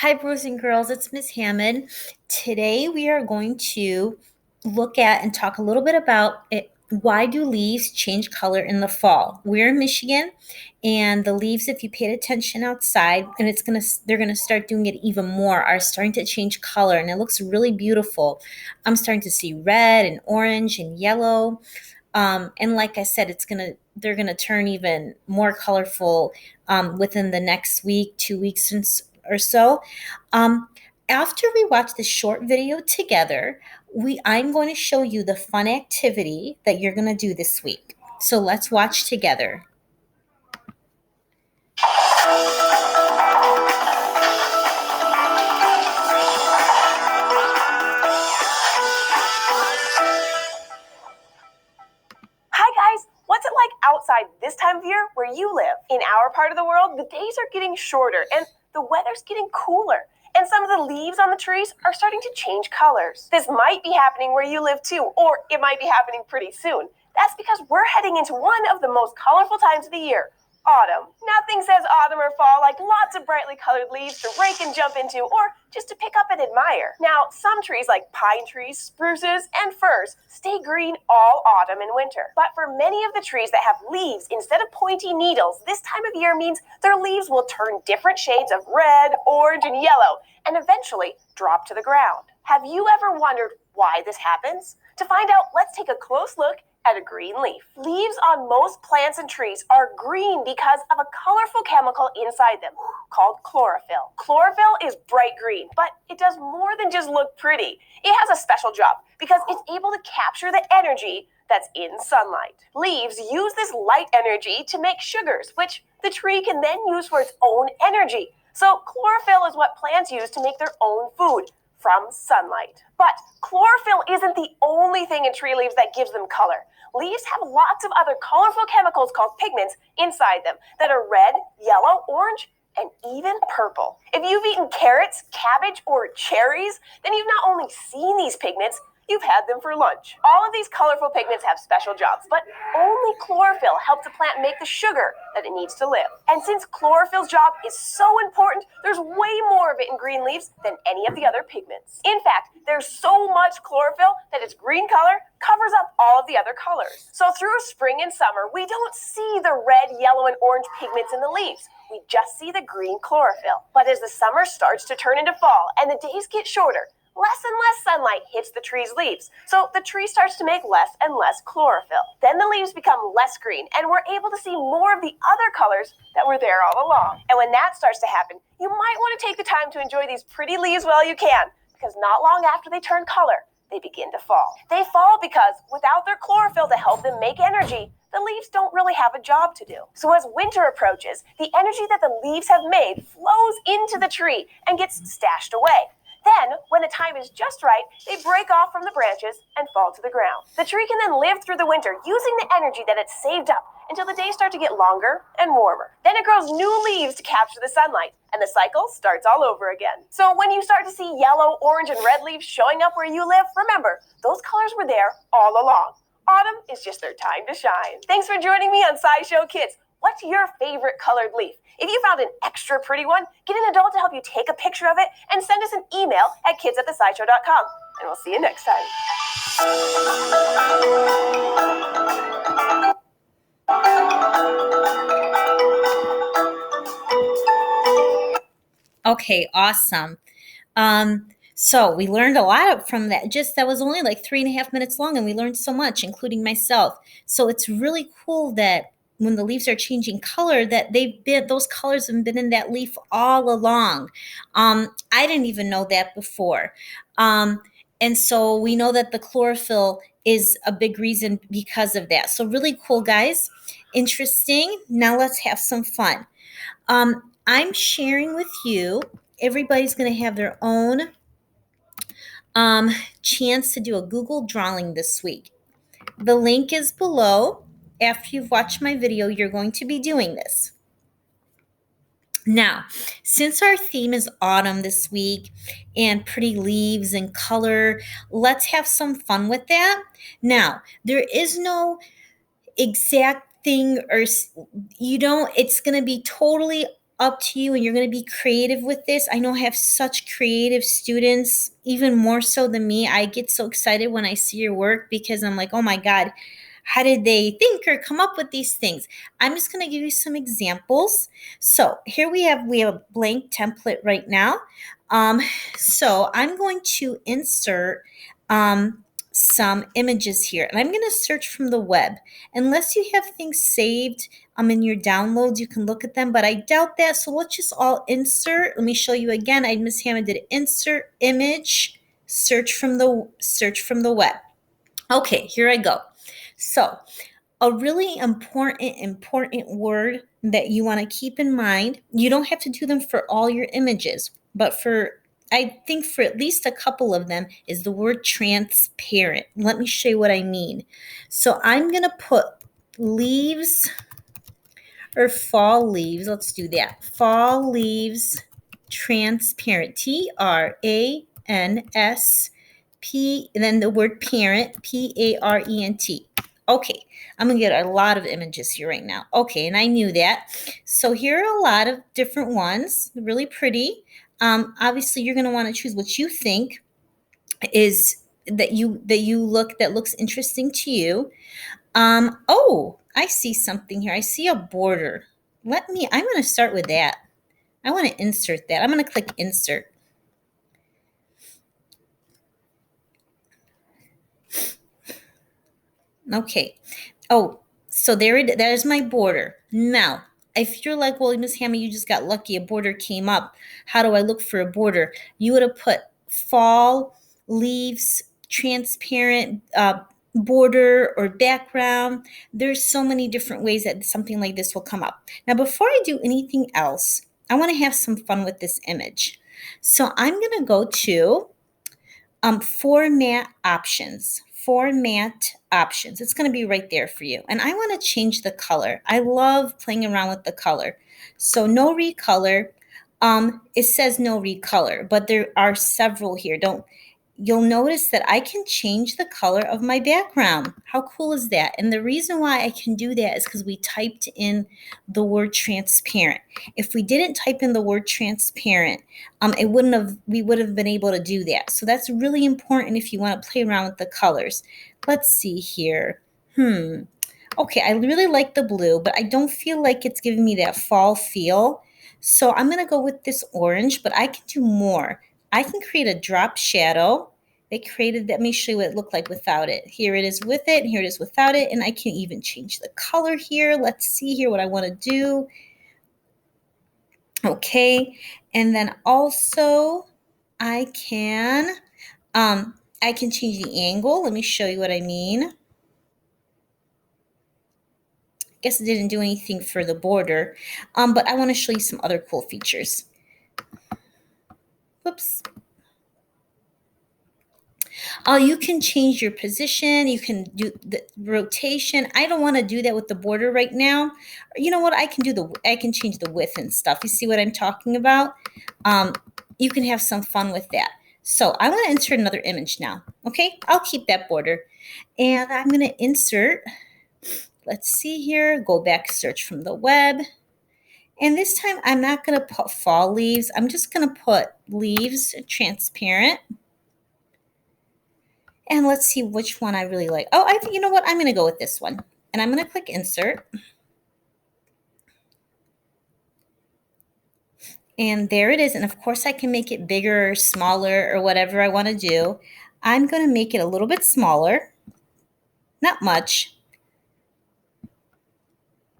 Hi, Bruce and girls. It's Miss Hammond. Today we are going to look at and talk a little bit about it. Why do leaves change color in the fall? We're in Michigan, and the leaves, if you paid attention outside, and they're gonna start doing it even more, are starting to change color, and it looks really beautiful. I'm starting to see red and orange and yellow. And like I said, they're gonna turn even more colorful within the next week, 2 weeks, or so. Um, After we watch this short video together, I'm going to show you the fun activity that you're gonna do this week. So let's watch together. Hi guys, what's it like outside this time of year where you live? In our part of the world, the days are getting shorter and the weather's getting cooler. And some of the leaves on the trees are starting to change colors. This might be happening where you live too, or it might be happening pretty soon. That's because we're heading into one of the most colorful times of the year, autumn. Nothing says autumn or fall like lots of brightly colored leaves to rake and jump into, or just to pick up and admire. Now, some trees like pine trees, spruces, and firs stay green all autumn and winter. But for many of the trees that have leaves instead of pointy needles, this time of year means their leaves will turn different shades of red, orange, and yellow, and eventually drop to the ground. Have you ever wondered why this happens? To find out, let's take a close look at a green leaf. Leaves on most plants and trees are green because of a colorful chemical inside them called chlorophyll. Chlorophyll is bright green, but it does more than just look pretty. It has a special job because it's able to capture the energy that's in sunlight. Leaves use this light energy to make sugars, which the tree can then use for its own energy. So chlorophyll is what plants use to make their own food from sunlight. But chlorophyll isn't the only thing in tree leaves that gives them color. Leaves have lots of other colorful chemicals called pigments inside them that are red, yellow, orange, and even purple. If you've eaten carrots, cabbage, or cherries, then you've not only seen these pigments, you've had them for lunch. All of these colorful pigments have special jobs, but only chlorophyll helps the plant make the sugar that it needs to live. And since chlorophyll's job is so important, there's way more of it in green leaves than any of the other pigments. In fact, there's so much chlorophyll that its green color covers up all of the other colors. So through spring and summer, we don't see the red, yellow, and orange pigments in the leaves. We just see the green chlorophyll. But as the summer starts to turn into fall and the days get shorter, less and less sunlight hits the tree's leaves, so the tree starts to make less and less chlorophyll. Then the leaves become less green, and we're able to see more of the other colors that were there all along. And when that starts to happen, you might want to take the time to enjoy these pretty leaves while you can, because not long after they turn color, they begin to fall. They fall because without their chlorophyll to help them make energy, the leaves don't really have a job to do. So as winter approaches, the energy that the leaves have made flows into the tree and gets stashed away. Then, when the time is just right, they break off from the branches and fall to the ground. The tree can then live through the winter using the energy that it's saved up until the days start to get longer and warmer. Then it grows new leaves to capture the sunlight, and the cycle starts all over again. So when you start to see yellow, orange, and red leaves showing up where you live, remember, those colors were there all along. Autumn is just their time to shine. Thanks for joining me on SciShow Kids. What's your favorite colored leaf? If you found an extra pretty one, get an adult to help you take a picture of it and send us an email at kids@thescishow.com. And we'll see you next time. Okay, awesome. So we learned a lot from that. Just that was only like 3.5 minutes long, and we learned so much, including myself. So it's really cool that when the leaves are changing color, that those colors have been in that leaf all along. I didn't even know that before. And so we know that the chlorophyll is a big reason because of that. So really cool, guys. Interesting. Now let's have some fun. I'm sharing with you. Everybody's going to have their own chance to do a Google drawing this week. The link is below. After you've watched my video, you're going to be doing this. Now, since our theme is autumn this week and pretty leaves and color, let's have some fun with that. Now, there is no exact thing, or it's going to be totally up to you, and you're going to be creative with this. I know I have such creative students, even more so than me. I get so excited when I see your work because I'm like, oh my God, how did they think or come up with these things? I'm just going to give you some examples. So here we have a blank template right now. So I'm going to insert some images here, and I'm going to search from the web. Unless you have things saved in your downloads, you can look at them, but I doubt that. So let's just all insert. Let me show you again. Miss Hammond did insert image, search from the web. Okay, here I go. So a really important word that you want to keep in mind, you don't have to do them for all your images, but I think for at least a couple of them is the word transparent. Let me show you what I mean. So I'm going to put leaves or fall leaves. Let's do that. Fall leaves transparent. TRANSP, and then the word parent, PARENT. Okay, I'm going to get a lot of images here right now. Okay, and I knew that. So here are a lot of different ones, really pretty. Obviously, you're going to want to choose what you think is that looks interesting to you. Oh, I see something here. I see a border. I'm going to start with that. I want to insert that. I'm going to click insert. Okay. Oh, so there's my border. Now, if you're like, well, Miss Hammy, you just got lucky, a border came up. How do I look for a border? You would have put fall leaves, transparent border or background. There's so many different ways that something like this will come up. Now, before I do anything else, I want to have some fun with this image. So I'm going to go to format options. It's going to be right there for you. And I want to change the color. I love playing around with the color. So no recolor. It says no recolor, but there are several here. You'll notice that I can change the color of my background. How cool is that? And the reason why I can do that is because we typed in the word transparent. If we didn't type in the word transparent, we would have been able to do that. So that's really important if you want to play around with the colors. Let's see here. Okay, I really like the blue, but I don't feel like it's giving me that fall feel. So I'm going to go with this orange, but I can do more. I can create a drop shadow. Let me show you what it looked like without it. Here it is with it, and here it is without it, and I can even change the color here. Let's see here what I want to do. Okay, and then also I can change the angle. Let me show you what I mean. Guess it didn't do anything for the border, but I want to show you some other cool features. Whoops. You can change your position. You can do the rotation. I don't want to do that with the border right now. You know what? I can change the width and stuff. You see what I'm talking about? You can have some fun with that. So I want to insert another image now. Okay, I'll keep that border. And I'm going to insert, let's see here, go back, search from the web. And this time I'm not going to put fall leaves. I'm just going to put leaves transparent. And let's see which one I really like. Oh, you know what? I'm going to go with this one. And I'm going to click insert. And there it is. And of course, I can make it bigger or smaller or whatever I want to do. I'm going to make it a little bit smaller. Not much.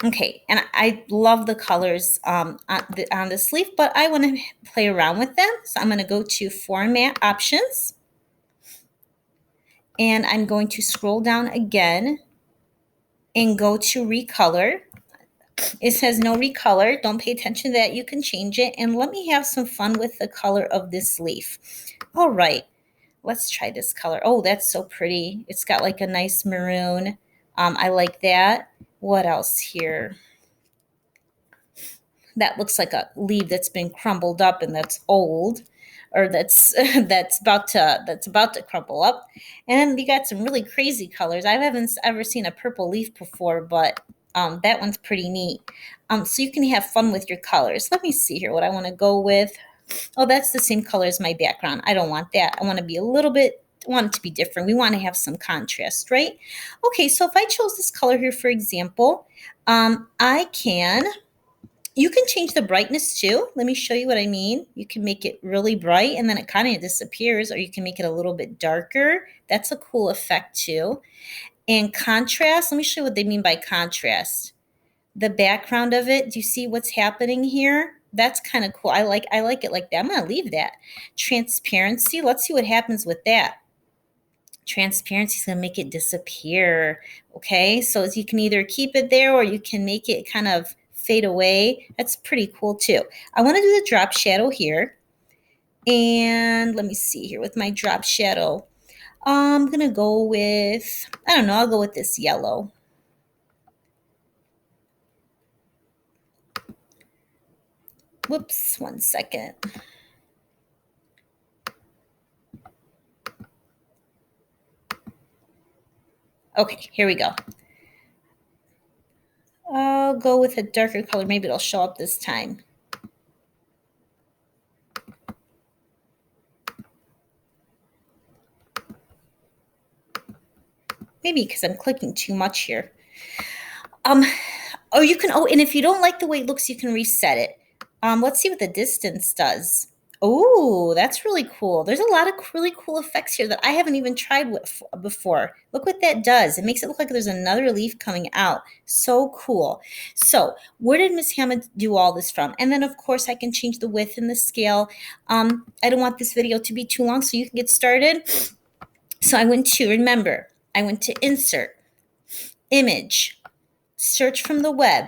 Okay, and I love the colors on this leaf, but I want to play around with them. So I'm going to go to Format Options. And I'm going to scroll down again and go to Recolor. It says no recolor. Don't pay attention to that. You can change it. And let me have some fun with the color of this leaf. All right, let's try this color. Oh, that's so pretty. It's got like a nice maroon. I like that. What else here? That looks like a leaf that's been crumbled up and that's old, or that's about to crumble up. And then you got some really crazy colors. I haven't ever seen a purple leaf before, but That one's pretty neat. So you can have fun with your colors. Let me see here what I want to go with. Oh, that's the same color as my background. I don't want that. I want to be a little bit, want it to be different. We want to have some contrast, right? Okay, so if I chose this color here, for example, you can change the brightness too. Let me show you what I mean. You can make it really bright and then it kind of disappears, or you can make it a little bit darker. That's a cool effect too. And contrast, let me show you what they mean by contrast. The background of it, do you see what's happening here? That's kind of cool. I like it like that. I'm going to leave that. Transparency, let's see what happens with that. Transparency is going to make it disappear. Okay, so you can either keep it there or you can make it kind of fade away. That's pretty cool too. I want to do the drop shadow here. And let me see here with my drop shadow. I'm going to go with, I don't know, I'll go with this yellow. Whoops, 1 second. Okay, here we go. I'll go with a darker color. Maybe it'll show up this time. Maybe because I'm clicking too much here. Or you can, and if you don't like the way it looks, you can reset it. Let's see what the distance does. Oh, that's really cool. There's a lot of really cool effects here that I haven't even tried with before. Look what that does. It makes it look like there's another leaf coming out. So cool. So where did Miss Hammond do all this from? And then, of course, I can change the width and the scale. I don't want this video to be too long, so you can get started. So I went to Insert, Image, Search from the web.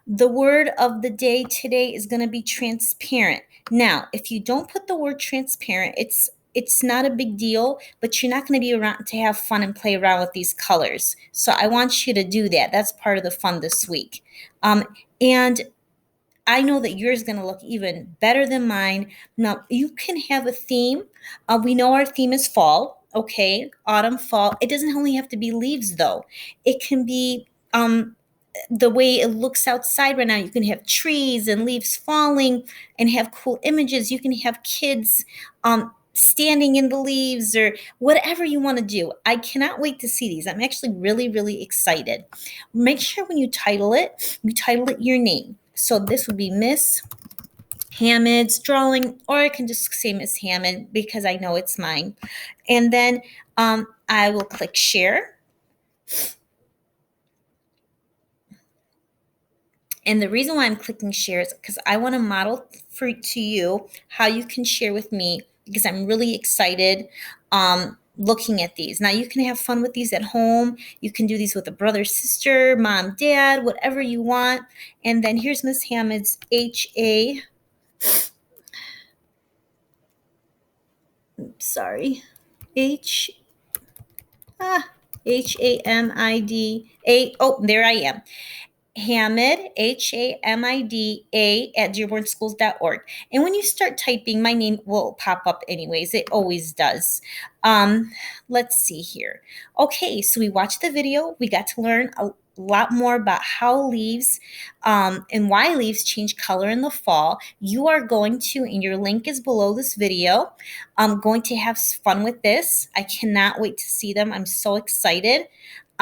The word of the day today is going to be transparent. Now, if you don't put the word transparent, it's not a big deal, but you're not going to be around to have fun and play around with these colors. So I want you to do that. That's part of the fun this week. And I know that yours is going to look even better than mine. Now, you can have a theme. We know our theme is fall, okay? Autumn, fall. It doesn't only have to be leaves, though. It can be the way it looks outside right now. You can have trees and leaves falling and have cool images. You can have kids standing in the leaves or whatever you want to do. I cannot wait to see these. I'm actually really, really excited. Make sure when you title it your name. So this would be Miss Hammond's drawing, or I can just say Miss Hammond because I know it's mine. And then I will click share. And the reason why I'm clicking share is because I want to model to you how you can share with me, because I'm really excited looking at these. Now, you can have fun with these at home. You can do these with a brother, sister, mom, dad, whatever you want. And then here's Miss Hammond's Hamid, oh, there I am. Hamid, Hamida at dearbornschools.org. And when you start typing, my name will pop up anyways. It always does. Let's see here. Okay, so we watched the video. We got to learn a lot more about how leaves and why leaves change color in the fall. You are going to, and your link is below this video, I'm going to have fun with this. I cannot wait to see them. I'm so excited.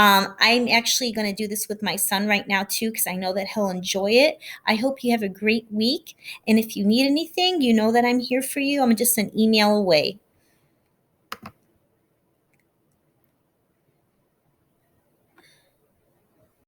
I'm actually going to do this with my son right now too, because I know that he'll enjoy it. I hope you have a great week. And if you need anything, you know that I'm here for you. I'm just an email away.